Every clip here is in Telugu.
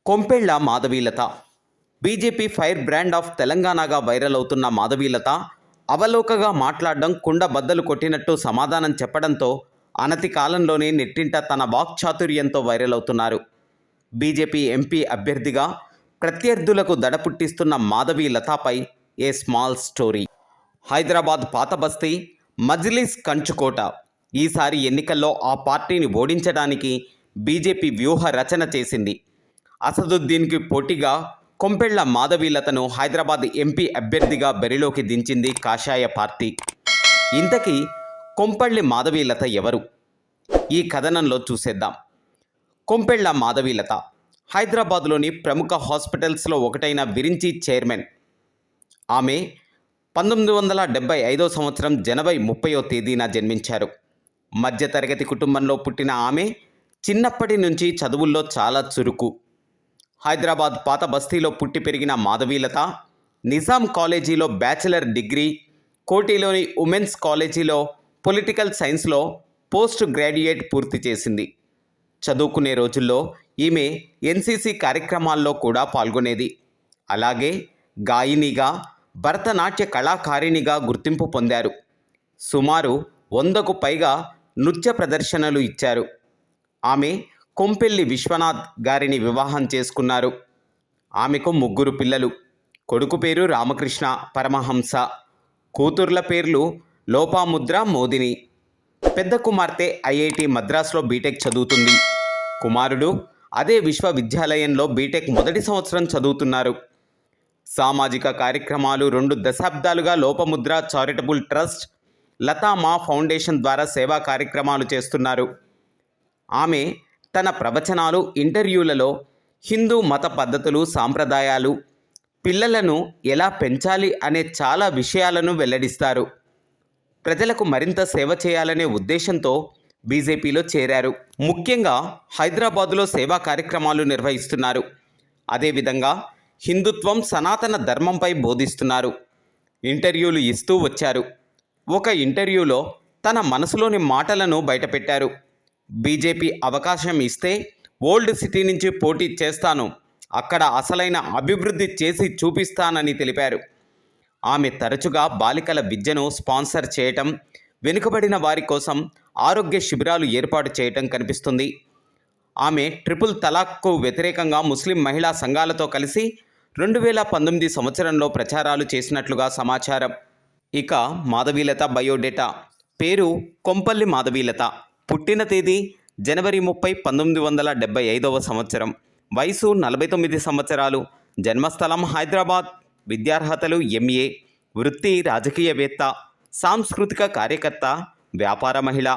కొంపెళ్ల Madhavilatha. BJP fire brand of తెలంగాణగా వైరల్ అవుతున్న మాధవీలత అవలోకగా మాట్లాడడం కుండ బద్దలు కొట్టినట్టు సమాధానం చెప్పడంతో అనతి కాలంలోనే నెట్టింట తన వాక్చాతుర్యంతో వైరల్ అవుతున్నారు. బీజేపీ ఎంపీ అభ్యర్థిగా ప్రత్యర్థులకు దడ పుట్టిస్తున్న మాధవీలతపై ఏ స్మాల్ స్టోరీ. హైదరాబాద్ పాత బస్తీ మజ్లిస్ కంచుకోట. ఈసారి ఎన్నికల్లో ఆ పార్టీని ఓడించడానికి బీజేపీ వ్యూహ రచన చేసింది. అసదుద్దీన్కి పోటీగా కొంపెళ్ల మాధవీలతను హైదరాబాద్ ఎంపీ అభ్యర్థిగా బరిలోకి దించింది కాషాయ పార్టీ. ఇంతకీ కొంపెళ్లి మాధవీలత ఎవరు? ఈ కథనంలో చూసేద్దాం. కొంపెళ్ల మాధవీలత హైదరాబాద్లోని ప్రముఖ హాస్పిటల్స్లో ఒకటైన విరించి చైర్మన్. ఆమె 1975 సంవత్సరం జనవరి 30వ తేదీన జన్మించారు. మధ్యతరగతి కుటుంబంలో పుట్టిన ఆమె చిన్నప్పటి నుంచి చదువుల్లో చాలా చురుకు. హైదరాబాద్ పాత బస్తీలో పుట్టి పెరిగిన మాధవీలత నిజాం కాలేజీలో బ్యాచిలర్ డిగ్రీ, కోటిలోని ఉమెన్స్ కాలేజీలో పొలిటికల్ సైన్స్లో పోస్ట్ గ్రాడ్యుయేట్ పూర్తి చేసింది. చదువుకునే రోజుల్లో ఈమె ఎన్సీసీ కార్యక్రమాల్లో కూడా పాల్గొనేది. అలాగే గాయనిగా, భరతనాట్య కళాకారిణిగా గుర్తింపు పొందారు. సుమారు 100కు పైగా నృత్య ప్రదర్శనలు ఇచ్చారు. ఆమె కొంపెల్లి విశ్వనాథ్ గారిని వివాహం చేసుకున్నారు. ఆమెకు 3 పిల్లలు. కొడుకు పేరు రామకృష్ణ పరమహంస, కూతుర్ల పేర్లు లోపాముద్ర, మోదిని. పెద్ద కుమార్తె ఐఐటి మద్రాసులో బీటెక్ చదువుతుంది. కుమారుడు అదే విశ్వవిద్యాలయంలో బీటెక్ మొదటి సంవత్సరం చదువుతున్నారు. సామాజిక కార్యక్రమాలు 2 దశాబ్దాలుగా లోపముద్ర చారిటబుల్ ట్రస్ట్, లతా మా ఫౌండేషన్ ద్వారా సేవా కార్యక్రమాలు చేస్తున్నారు. ఆమె తన ప్రవచనాలు, ఇంటర్వ్యూలలో హిందూ మత పద్ధతులు, సాంప్రదాయాలు, పిల్లలను ఎలా పెంచాలి అనే చాలా విషయాలను వెల్లడిస్తారు. ప్రజలకు మరింత సేవ చేయాలనే ఉద్దేశంతో బీజేపీలో చేరారు. ముఖ్యంగా హైదరాబాదులో సేవా కార్యక్రమాలు నిర్వహిస్తున్నారు. అదేవిధంగా హిందుత్వం, సనాతన ధర్మంపై బోధిస్తున్నారు. ఇంటర్వ్యూలు ఇస్తూ వచ్చారు. ఒక ఇంటర్వ్యూలో తన మనసులోని మాటలను బయటపెట్టారు. బీజేపీ అవకాశం ఇస్తే ఓల్డ్ సిటీ నుంచి పోటీ చేస్తాను, అక్కడ అసలైన అభివృద్ధి చేసి చూపిస్తానని తెలిపారు. ఆమె తరచుగా బాలికల విద్యను స్పాన్సర్ చేయటం, వెనుకబడిన వారి కోసం ఆరోగ్య శిబిరాలు ఏర్పాటు చేయటం కనిపిస్తుంది. ఆమె ట్రిపుల్ తలాక్కు వ్యతిరేకంగా ముస్లిం మహిళా సంఘాలతో కలిసి 2019 సంవత్సరంలో ప్రచారాలు చేసినట్లుగా సమాచారం. ఇక మాధవీలత బయోడేటా. పేరు కొంపల్లి మాధవీలత. పుట్టిన తేదీ జనవరి 30, 1975 సంవత్సరం. వయసు 49 సంవత్సరాలు. జన్మస్థలం హైదరాబాద్. విద్యార్హతలు ఎంఏ. వృత్తి రాజకీయవేత్త, సాంస్కృతిక కార్యకర్త, వ్యాపార మహిళ.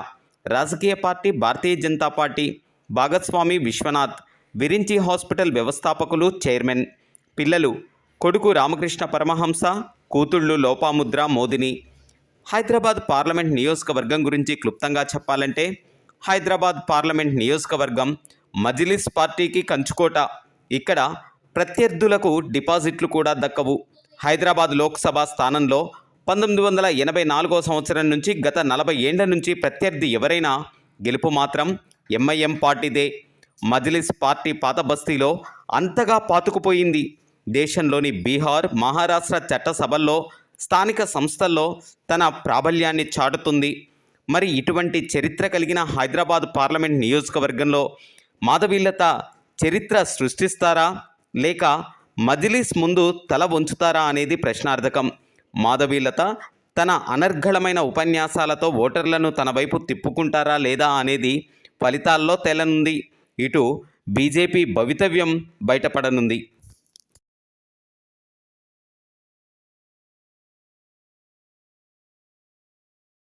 రాజకీయ పార్టీ భారతీయ జనతా పార్టీ. భాగస్వామి విశ్వనాథ్. విరించి హాస్పిటల్ వ్యవస్థాపకులు, చైర్మన్. పిల్లలు కొడుకు రామకృష్ణ పరమహంస, కూతుళ్ళు లోపాముద్ర, మోదిని. హైదరాబాద్ పార్లమెంట్ నియోజకవర్గం గురించి క్లుప్తంగా చెప్పాలంటే, హైదరాబాద్ పార్లమెంట్ నియోజకవర్గం మజ్లిస్ పార్టీకి కంచుకోట. ఇక్కడ ప్రత్యర్థులకు డిపాజిట్లు కూడా దక్కవు. హైదరాబాద్ లోక్సభ స్థానంలో 1984 సంవత్సరం నుంచి గత 40 ఏండ్ల నుంచి ప్రత్యర్థి ఎవరైనా గెలుపు మాత్రం ఎంఐఎం పార్టీదే. మజ్లిస్ పార్టీ పాత బస్తీలో అంతగా పాతుకుపోయింది. దేశంలోని బీహార్, మహారాష్ట్ర చట్టసభల్లో, స్థానిక సంస్థల్లో తన ప్రాబల్యాన్ని చాటుతుంది. మరి ఇటువంటి చరిత్ర కలిగిన హైదరాబాద్ పార్లమెంట్ నియోజకవర్గంలో మాధవీలత చరిత్ర సృష్టిస్తారా లేక మజ్లిస్ ముందు తల వంచుతారా అనేది ప్రశ్నార్థకం. మాధవీలత తన అనర్గళమైన ఉపన్యాసాలతో ఓటర్లను తన వైపు తిప్పుకుంటారా లేదా అనేది ఫలితాల్లో తేలనుంది. ఇటు బీజేపీ భవితవ్యం బయటపడనుంది.